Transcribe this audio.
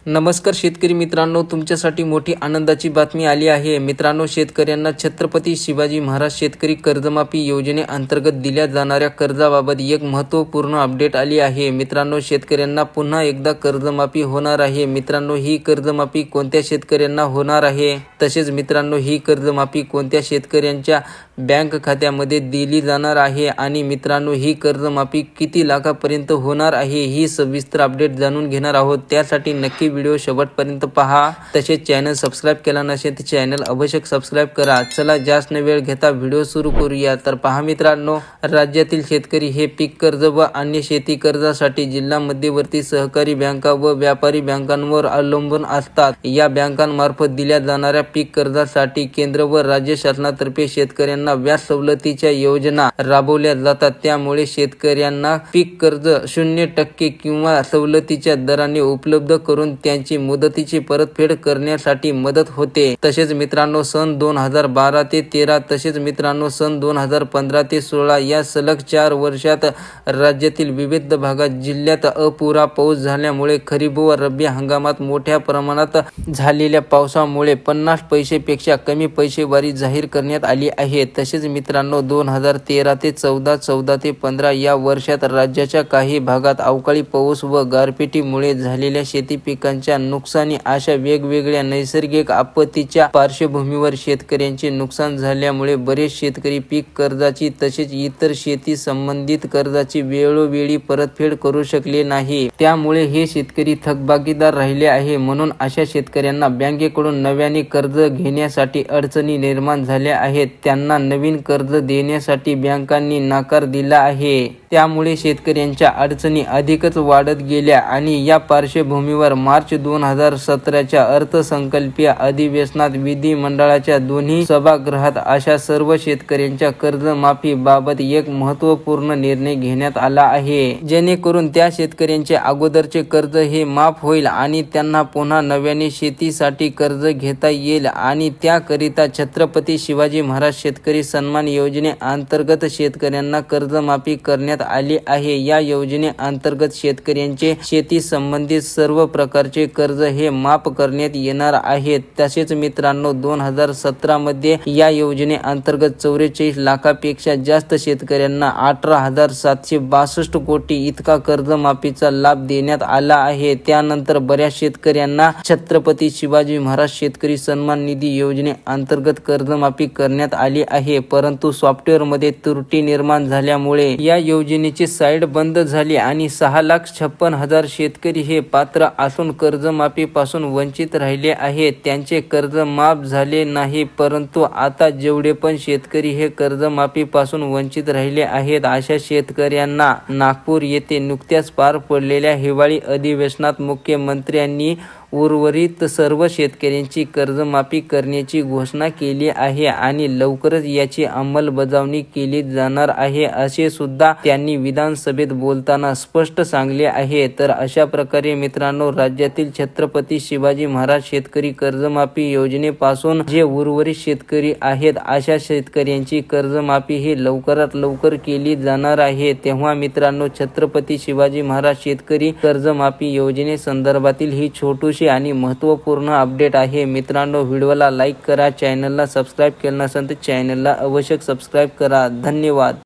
नमस्कार शेतकरी मित्रांनो, तुमच्यासाठी मोठी आनंदाची बातमी आली आहे। मित्रांनो, शेतकऱ्यांना छत्रपती शिवाजी महाराज शेतकरी कर्जमाफी योजनेअंतर्गत दिल्या जाणाऱ्या कर्जाबाबत एक महत्त्वपूर्ण अपडेट आली आहे। मित्रांनो, शेतकऱ्यांना पुन्हा एकदा कर्जमाफी होणार आहे। मित्रांनो, ही कर्जमाफी कोणत्या शेतकऱ्यांना होणार आहे, तसेच मित्रांनो ही कर्जमाफी कोणत्या शेतकऱ्यांच्या बँक खात्यामध्ये दिली जाणार आहे आणि मित्रांनो ही कर्जमाफी किती लाखापर्यंत होणार आहे, ही सविस्तर अपडेट जाणून घेणार आहोत। त्यासाठी नक्की व्हिडिओ शेवटपर्यंत पहा। तसेच चॅनल सबस्क्राइब केला नसेल तर चॅनल अवश्य सबस्क्राइब करा। चला जास्त वेळ घेता व्हिडिओ सुरू करूया। तर पहा मित्रांनो, राज्यातील शेतकरी हे पीक कर्ज व अन्य शेती कर्जासाठी जिल्हा मध्यवर्ती सहकारी बँका व व्यापारी बँकांवर अवलंबून असतात। या बँकांमार्फत दिल्या जाणाऱ्या पीक कर्जासाठी केंद्र व राज्य शासनातर्फे शेतकऱ्यांना व्याज सवलतीच्या योजना राबवल्या जातात। त्यामुळे शेतकऱ्यांना पीक कर्ज 0% किंवा सवलतीच्या दराने उपलब्ध करून त्यांची मुदतीची परतफेड करण्यासाठी मदत होते। तसेच मित्रांनो, सन 2012 ते 13 तसेच मित्रांनो सन 2015 ते 16 या सलग 4 वर्षात राज्यातील विविध भागात जिल्ह्यात अपुरा पाऊस झाल्यामुळे खरीप व रब्बी हंगामात मोठ्या प्रमाणात झालेल्या पावसामुळे 50 पैसेपेक्षा कमी पैसेवारी जाहीर करण्यात आली आहे। तसेच मित्रांनो 2013 ते 14 ते 15 या वर्षात राज्याच्या काही भागात अवकाळी पाऊस व गारपिटीमुळे झालेल्या शेती पिकांच्या नुकसानी अशा वेगवेगळ्या नैसर्गिक आपत्तीच्या पार्श्वभूमीवर शेतकऱ्यांचे नुकसान झाल्यामुळे बरेच शेतकरी पीक कर्जाची तसेच इतर शेती संबंधित कर्जाची वेळोवेळी परतफेड करू शकले नाही। त्यामुळे हे शेतकरी थकबाकीदार राहिले आहे। म्हणून अशा शेतकऱ्यांना बँकेकडून नव्याने कर्ज घेण्यासाठी अडचणी निर्माण झाल्या आहेत। त्यांना नवीन कर्ज देण्यासाठी बँकांनी नकार दिला आहे। त्यामुळे शेतकऱ्यांच्या अडचणी अधिकच वाढत गेल्या आणि या पार्श्वभूमीवर मार्च 2017च्या अर्थसंकल्पीय अधिवेशनात विधिमंडळाच्या दोन्ही सभागृहात अशा सर्व शेतकऱ्यांच्या कर्जमाफी बाबत एक महत्त्वपूर्ण निर्णय घेण्यात आला आहे, जेणेकरून त्या शेतकऱ्यांचे अगोदरचे कर्ज हे माफ होईल आणि त्यांना पुन्हा नव्याने शेतीसाठी कर्ज घेता येईल आणि त्याकरिता छत्रपती शिवाजी महाराज शेतकरी सन्मान योजनेअंतर्गत शेतकऱ्यांना कर्जमाफी करण्यात आली आहे। या योजनेअंतर्गत शेतकऱ्यांचे शेती संबंधित सर्व प्रकारचे कर्ज हे माफ करण्यात येणार आहे। तसेच मित्रांनो 2017 मध्ये या योजनेअंतर्गत 44 लाखापेक्षा जास्त शेतकऱ्यांना 18,762 कोटी इतका कर्जमाफीचा लाभ देण्यात आला आहे। त्यानंतर बऱ्याच शेतकऱ्यांना छत्रपती शिवाजी महाराज शेतकरी सन्मान निधी योजनेअंतर्गत कर्जमाफी करण्यात आली आहे, परंतु सॉफ्टवेअरमध्ये त्रुटी निर्माण झाल्यामुळे या योजनेची साइट बंद झाली आणि 6,56,000 शेतकरी हे पात्र असून कर्जमाफीपासून वंचित राहिले आहेत। त्यांचे कर्ज माफ झाले नाही, परंतु आता जेवढे पण शेतकरी हे कर्जमाफीपासून वंचित राहिले आहेत अशा शेतकऱ्यांना नागपूर येथे नुकत्याच पार पडलेल्या हिवाळी अधिवेशनात मुख्यमंत्र्यांनी उर्वरित सर्व शेतकऱ्यांची कर्जमाफी करण्याची घोषणा केली आहे आणि लवकरच याची अंमलबजावणी केली जाणार आहे, असे सुद्धा त्यांनी विधानसभेत बोलताना स्पष्ट सांगले आहे। तर अशा प्रकारे मित्रांनो, राज्यातील छत्रपती शिवाजी महाराज शेतकरी कर्जमाफी योजनेपासून जे उर्वरित शेतकरी आहेत अशा शेतकऱ्यांची कर्जमाफी ही लवकरात लवकर केली जाणार आहे। तेव्हा मित्रांनो, छत्रपती शिवाजी महाराज शेतकरी कर्जमाफी योजनेसंदर्भातील ही छोटीशी आणि महत्त्वपूर्ण अपडेट आहे। मित्रांनो, व्हिडिओला लाईक करा, चॅनलला सबस्क्राइब केलं नसेल तर चॅनलला अवश्य सबस्क्राइब करा। धन्यवाद।